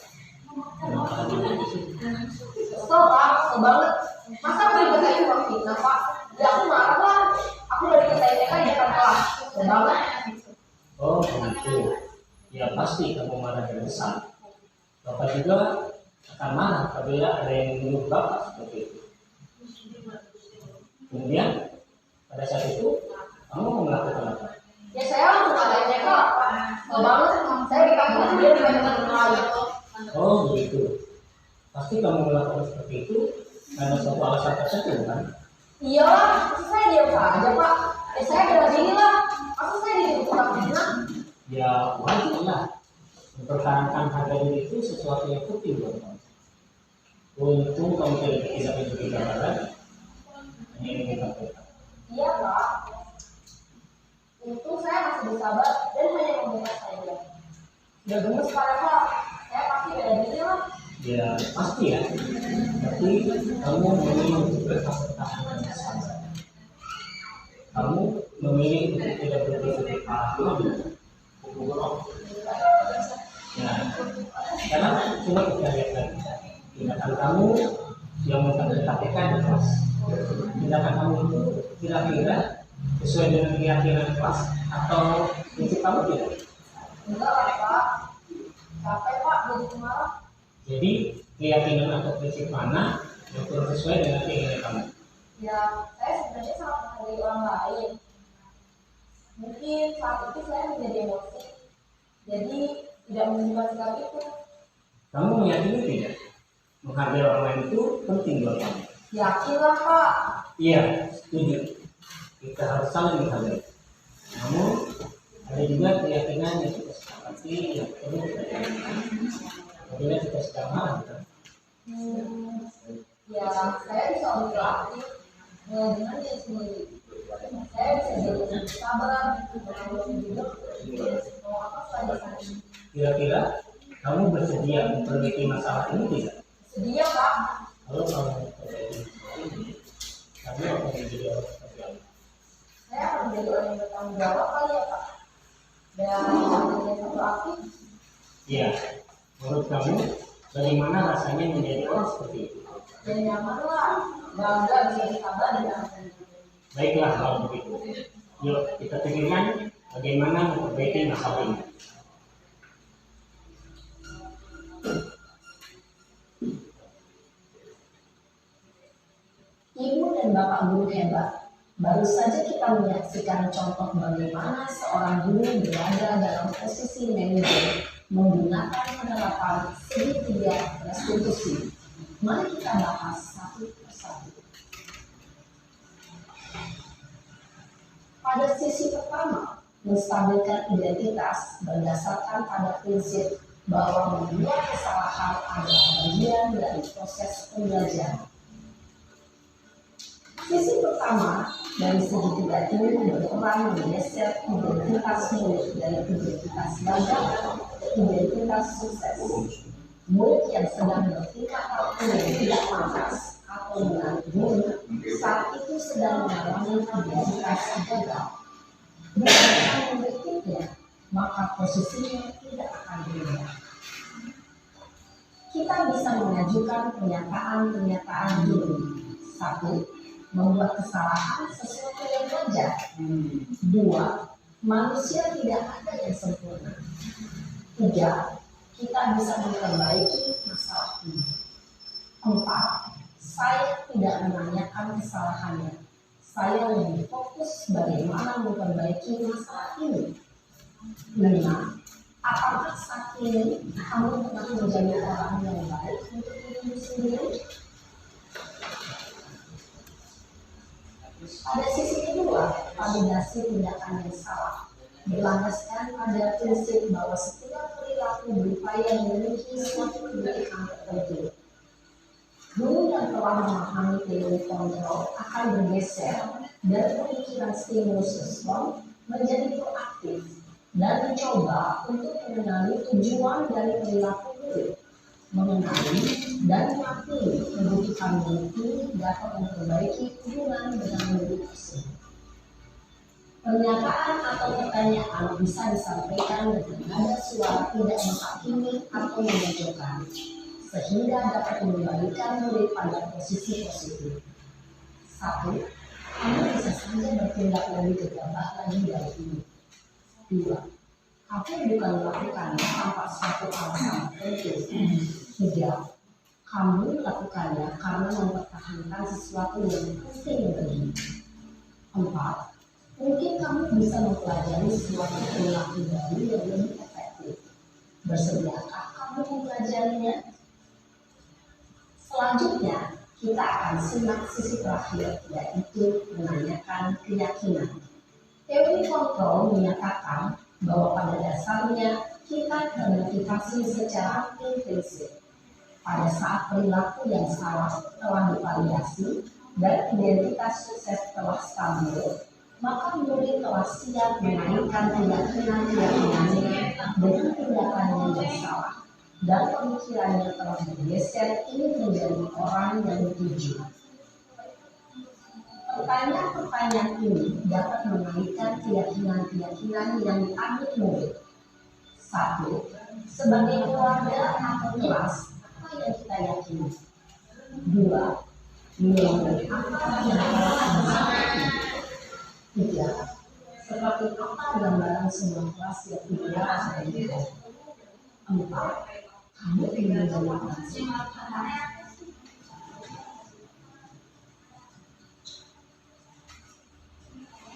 So banget. Masa beli kayu waktu itu, Pak? Ya aku marah lah. Aku dari TK di depan kelas. Banget. Oh begitu. Ya pasti kamu marah dan besar. Bapak juga akan marah apabila ada yang menuduh Bapak seperti itu. Kemudian pada saat itu kamu mau melakukan apa? Ya saya langsung katakan TK. Banget. Saya dikatakan dia dengan lagi. Oh begitu. Pasti kamu melakukan seperti itu karena suatu alasan tertentu kan? Iyalah, maksud saya diam saja Pak. Ya saya bela diri lah. Maksud saya ditukar fitnah. Ya wajib lah. Mempertahankan harga diri itu sesuatu yang penting buat kamu. Untung kamu tidak menjadi gambaran. Ini yang kita lakukan. Iya Pak. Untung saya masih bersabar dan hanya membuka saja. Udah gemes Pak. Saya pasti bela diri lah. Ya pasti ya, tapi kamu memilih untuk bertahan dan sabar. Kamu memilih untuk tidak berpikir parah lagi. Nah, karena coba kita lihat lagi tindakan kamu yang mengatakan kelas. Tindakan kamu itu kira-kira sesuai dengan keyakinan kelas atau prinsip kamu tidak? Enggak lah Pak. Capek Pak, jadi marah. Jadi keyakinan atau prinsip mana yang kurang sesuai dengan keinginan kamu? Ya, saya sebenarnya sangat menghargai orang lain. Mungkin saat itu saya menjadi emosi. Jadi tidak menunjukkan sikap itu. Kamu meyakini tidak? Menghargai orang lain itu penting buat kamu. Yakinlah Pak. Iya, setuju. Kita harus saling menghargai. Namun ada juga keyakinan yang kita sepakati yang perlu kita jalankan. Apabila kita sedang marah, kan? Ya saya bisa berlatih dengan diri sendiri. Saya bisa jadi sabar, mau apa saja saja. Kira-kira kamu bersedia memperbaiki masalah ini tidak? Sedia Pak. Kalau kamu memperbaiki masalah ini, kamu akan menjadi orang seperti apa? Saya akan menjadi orang yang bertanggung jawab kali ya Pak. Dan yang satu aktif. Iya. Menurut kamu, bagaimana rasanya menjadi orang seperti itu? Dan nyaman lah, bangga bisa disabar dan Baiklah kalau begitu. Yuk kita pikirkan bagaimana memperbaiki masalah ini. Ibu dan Bapak guru hebat. Baru saja kita menyaksikan contoh bagaimana seorang guru berada dalam posisi manajer menggunakan penerapan segitiga restitusi. Mari kita bahas satu persatu. Pada sisi pertama, menstabilkan identitas berdasarkan pada prinsip bahwa membuat kesalahan adalah bagian dari proses pembelajaran. Sisi pertama dari segitiga ini berperan menggeser identitas murid dari identitas gagal ke identitas sukses. Murid yang sedang bertingkah laku yang tidak pantas atau menarik diri saat itu sedang mengalami identitas gagal. Jika mengikutinya, maka posisinya tidak akan berubah. Kita bisa mengajukan pernyataan-pernyataan ini. 1. Membuat kesalahan sesuatu yang wajar. 2. Manusia tidak ada yang sempurna. 3. Kita bisa memperbaiki masalah ini. 4. Saya tidak menanyakan kesalahannya. Saya lebih fokus bagaimana memperbaiki masalah ini. 5. Apakah saat ini kamu pernah menjadi orang yang baik untuk dirimu sendiri? Pada sisi kedua, validasi tindakan yang salah berlandaskan pada prinsip bahwa setiap perilaku berupaya memiliki suatu kebaikan tertentu. Guru yang telah memahami teori kontrol akan bergeser dari pemikiran stimulus respon menjadi proaktif dan mencoba untuk mengenali tujuan dari perilaku murid, mengenali dan mengakui kebutuhan murid ini dapat memperbaiki hubungan dengan murid tersebut. Pernyataan atau pertanyaan bisa disampaikan dengan nada suara tidak menghakimi atau memojokkan, sehingga dapat mengembalikan murid pada posisi positif. 1. Kamu bisa saja bertindak lebih gegabah lagi dari ini. 2. Kamu bukan melakukannya tanpa suatu alasan tertentu. 3. Kamu melakukannya karena mempertahankan sesuatu yang penting bagimu. 4. Mungkin kamu bisa mempelajari suatu perilaku baru yang lebih efektif. Bersediakah kamu mempelajarinya? Selanjutnya, kita akan simak sisi terakhir, yaitu menanyakan keyakinan. Teori kontrol menyatakan bahwa pada dasarnya kita termotivasi secara implisit. Pada saat perilaku yang salah telah divalidasi dan identitas sukses telah stabil, maka murid telah siap menaikkan keyakinan-keyakinannya dengan tindakannya yang salah. Dan pemikirannya telah bergeser ini menjadi orang yang dituju. Pertanyaan-pertanyaan ini dapat mengaitkan keyakinan-keyakinan yang diambil murid. 1. Sebagai keluarga atau kelas, apa yang kita yakini? 2. Nilai apa yang kita lakukan? 3. Seperti apa gambaran sebuah kelas yang ideal dan tidak? 4. Kamu ingin menjadi apa?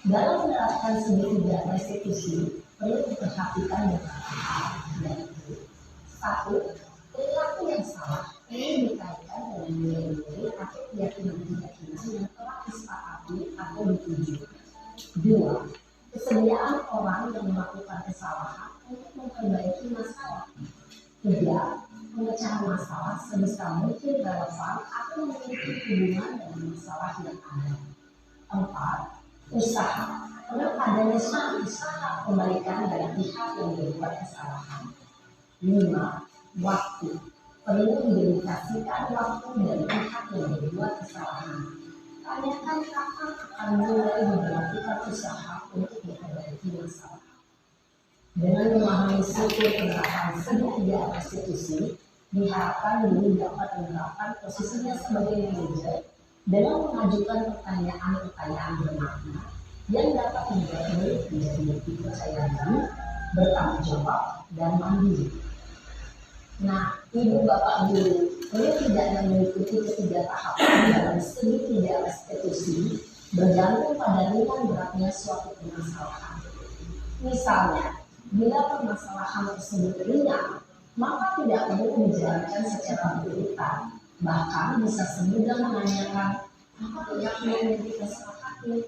Dalam menerapkan segitiga restitusi, perlu diperhatikan beberapa hal, yaitu satu, perilaku yang salah ini dikaitkan dengan nilai-nilai atau keyakinan-keyakinan yang telah disepakati atau dituju. Dua, kesediaan orang yang melakukan kesalahan untuk memperbaiki masalah. Tiga, pemecahan masalah sebisa mungkin relevan atau memiliki hubungan dengan masalah yang ada. Empat, usaha. Perlu adanya suatu usaha kembalikan dari pihak yang berbuat kesalahan. Lima, waktu. Perlu didedikasikan waktu dari pihak yang berbuat kesalahan. Tanyakan kapan akan mulai melakukan usaha untuk memperbaiki masalah. Dengan memahami struktur penerapan segitiga restitusi, diharapkan guru dapat menerapkan posisinya sebagai manajer dengan mengajukan pertanyaan-pertanyaan bermakna yang dapat membuat murid menjadi lebih percaya diri, bertanggung jawab, dan mandiri. Nah, ibu bapak guru, ini tidak mengikuti ketiga tahapan dalam segitiga restitusi bergantung pada ringan beratnya suatu permasalahan. Misalnya, bila permasalahan tersebut ringan, maka tidak perlu menjalankan secara berurutan. Bahkan bisa semudah menanyakan apa pihak yang disepakati.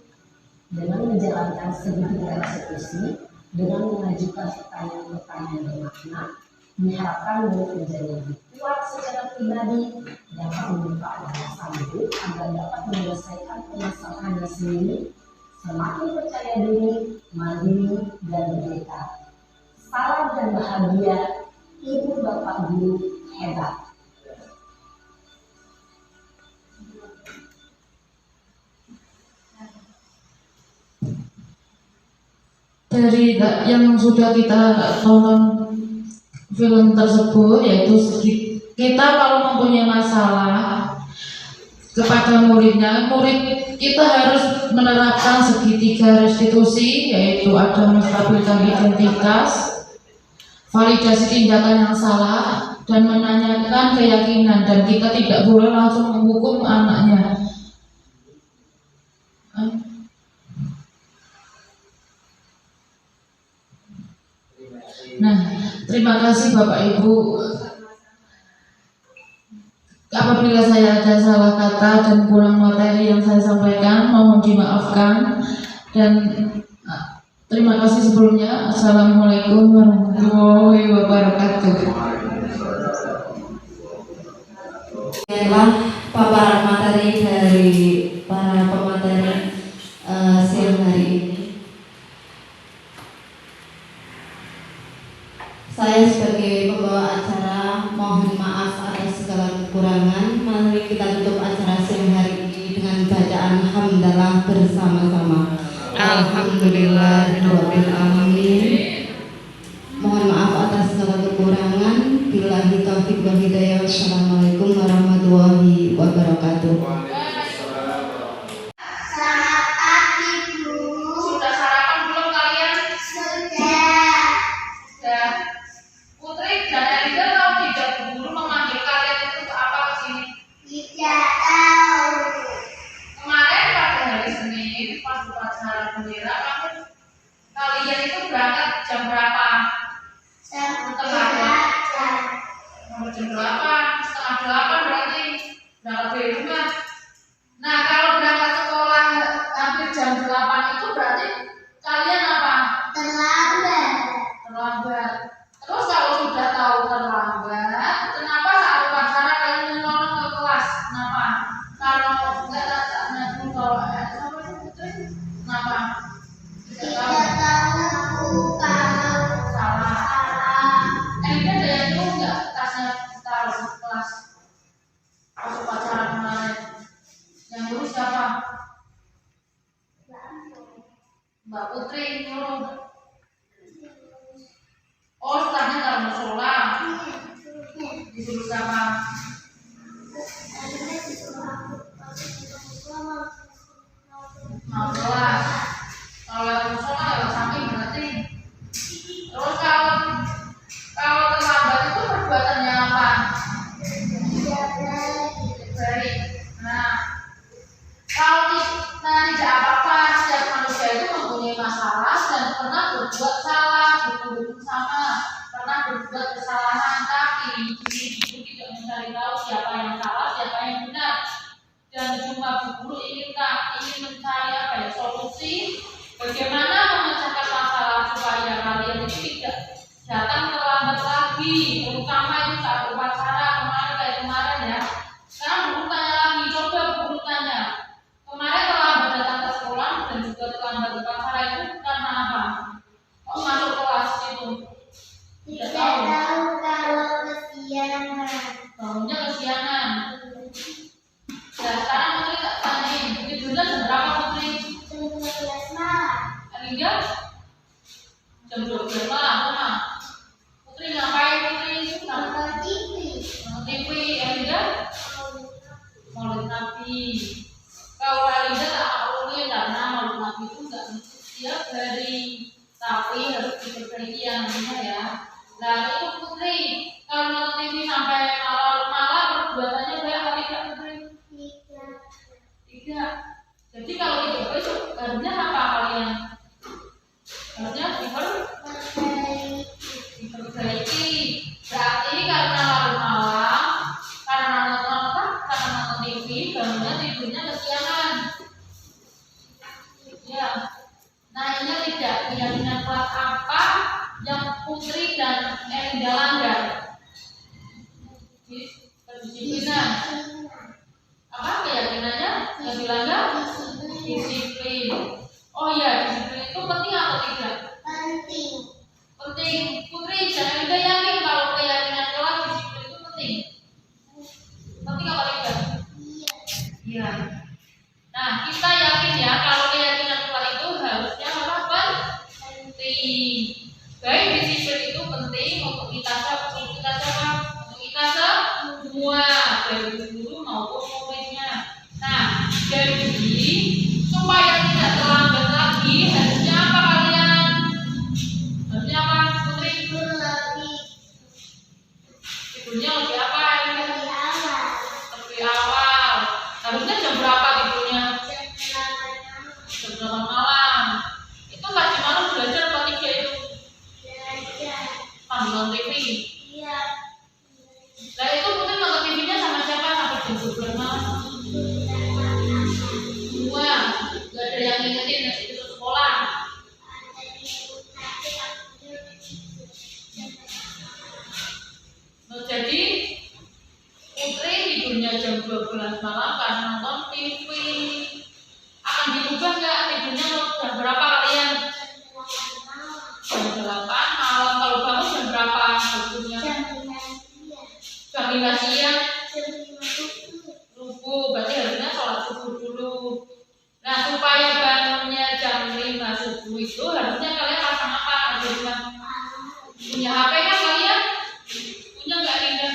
Dengan menjalankan segitiga restitusi, dengan mengajukan pertanyaan-pertanyaan bermakna, diharapkan murid menjadi lebih kuat secara pribadi, dapat membuka wawasan hidup agar dapat menyelesaikan permasalahannya sendiri, semakin percaya diri, mandiri, dan merdeka. Salam dan bahagia, ibu bapak guru hebat. Dari yang sudah kita tonton film tersebut, yaitu kita kalau mempunyai masalah kepada muridnya, murid kita harus menerapkan segitiga restitusi, yaitu ada menstabilkan identitas, validasi tindakan yang salah, dan menanyakan keyakinan. Dan kita tidak boleh langsung menghukum anaknya. Nah, terima kasih Bapak Ibu. Apabila saya ada salah kata dan kurang materi yang saya sampaikan, mohon dimaafkan. Dan terima kasih sebelumnya. Assalamualaikum warahmatullahi wabarakatuh. Inilah paparan materi dari para pemateri siang hari ini. Saya sebagai pembawa acara mohon maaf atas segala kekurangan. Mari kita tutup acara siang hari ini dengan bacaan hamdalah bersama-sama. Alhamdulillahirabbil alamin. Mohon maaf atas segala kekurangan. Billahi taufiq wal hidayah. Wassalamualaikum warahmatullahi wabarakatuh. Selamat pagi, Bu. Sudah sarapan belum kalian? Sudah. Putri dan Elida tahu tidak guru memanggil kalian itu apa ke sini? Tidak tahu. Kemarin pada hari Senin pas upacara bendera kalian itu berangkat jam berapa? Jam 8, setengah 8 berarti berangkat dari rumah. Nah, kalau berangkat sekolah hampir jam 8 itu berarti kalian apa? Terlambat. Terus kalau sudah tahu terlambat, kenapa saat upacara kalian menolong ke kelas? Kenapa? Kalau enggak kalau kenapa? Tidak tahu. Salah. Ini ada yang tahu nggak tasnya taruh di kelas pas upacara kemarin? Yang dulu siapa? Mbak Putri nyuruh. Oh, setelahnya taruh musola. Disuruh siapa? Mau kelas. Kalau lewat musola lewat samping berarti. Terus kalau terlambat itu perbuatannya apa? Baik. Nah, kalau tidak apa-apa, setiap manusia itu mempunyai masalah dan pernah berbuat salah. Bagaimana memecahkan masalah supaya kalian itu tidak datang terlambat lagi, terutama itu saat upacara kemarin kayak kemarin ya. Sekarang guru tanya lagi, coba guru tanya. Kemarin terlambat datang ke sekolah dan juga terlambat upacara itu karena apa? Kok masuk kelas itu? Tidak tahu. Kalau kesiangan. Bangunnya kesiangan. Nah, sekarang Putri tak tanyain, tidurnya jam berapa Putri? Jam 12 malam. Alida? Jam 12 malam, sama. Putri ngapain Putri? Nonton TV. Nonton TV. Alida? Maulid Nabi. Kalau Alida tak maklumi karena Maulid Nabi itu nggak mesti setiap hari, tapi harus diperbaiki yang namanya ya. Nah itu Putri, kalau nonton TV sampai malam perbuatannya banyak kali tidak Putri? 3. Jadi kalau tidak besok harusnya apa kalian? Harusnya diperbaiki. Berarti karena larut malam, karena nonton apa? Karena nonton TV, bangunnya tidurnya kesiangan. Ya. Nah ini tidak keyakinan kelas apa yang Putri dan Elinda langgar? Kedisiplinan. Apa keyakinannya yang dilanggar? Disiplin. Oh iya, disiplin itu penting atau tidak? Penting. Penting. Putri dan Elinda yakin kalau keyakinan kelas disiplin itu penting. Penting apa tidak? Iya. Nah kita yakin ya kalau keyakinan kelas itu harusnya apa? Penting. Baik, disiplin itu penting untuk kita siapa? Untuk kita semua, baik guru maupun muridnya. Nah, jadi supaya tidak terlambat lagi, harusnya apa kalian? Harusnya apa, Putri? Tidurnya lebih apa? Lebih awal. Harusnya jam berapa tidurnya? Jam 8 malam. Itu tadi malam belajar apa tidak itu? Nonton TV. Nah itu Putri nonton TV-nya sama siapa sampai jam 12 malam? Semua, gak ada yang ngingetin itu sekolah. Nah, jadi Putri tidurnya jam 12 malam karena nonton TV. Akan dirubah nggak tidurnya jam berapa kalian? Jam 8 malam. Kalau bangun jam berapa tidurnya? Jam 5 siang. Subuh, berarti harusnya sholat subuh dulu. Nah supaya bangunnya jam 5 subuh itu harusnya kalian pasang apa? Punya HP kan kalian? Punya nggak Linda?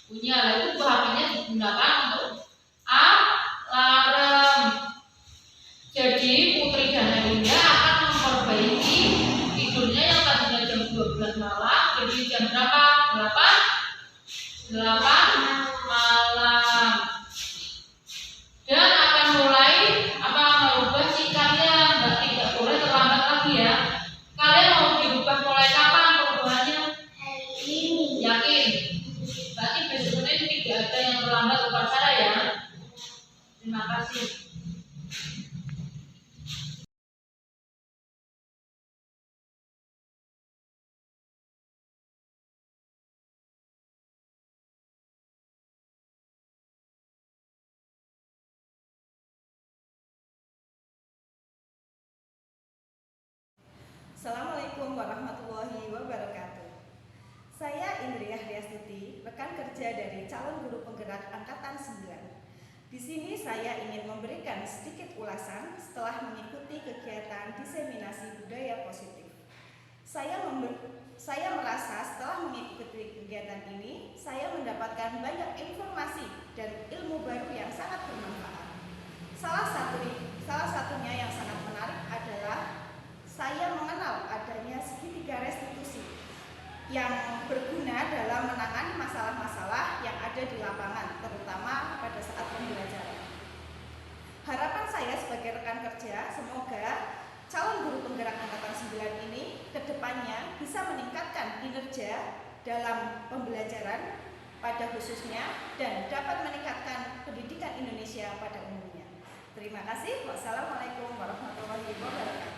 Punya. Lah itu HP-nya digunakan untuk alarm. Jadi Putri dan Elinda akan memperbaiki tidurnya yang tadinya jam 12 malam jadi jam berapa? 8 malam. Dan akan mulai merubah si kalian. Berarti tidak boleh terlambat lagi ya. Kalian mau dirubah mulai kapan perubahannya? Yakin? Berarti besok Senin tidak ada yang terlambat upacara ya. Terima kasih. Assalamualaikum warahmatullahi wabarakatuh. Saya Indriah Riastuti, rekan kerja dari calon guru penggerak angkatan 9. Di sini saya ingin memberikan sedikit ulasan setelah mengikuti kegiatan diseminasi budaya positif. Saya merasa setelah mengikuti kegiatan ini, saya mendapatkan banyak informasi dan ilmu baru yang sangat bermanfaat. Salah satunya yang sangat menarik adalah saya mengenal adanya segitiga restitusi yang berguna dalam menangani masalah-masalah yang ada di lapangan, terutama pada saat pembelajaran. Harapan saya sebagai rekan kerja, semoga calon guru penggerak angkatan 9 ini kedepannya bisa meningkatkan kinerja dalam pembelajaran pada khususnya dan dapat meningkatkan pendidikan Indonesia pada umumnya. Terima kasih. Wassalamualaikum warahmatullahi wabarakatuh.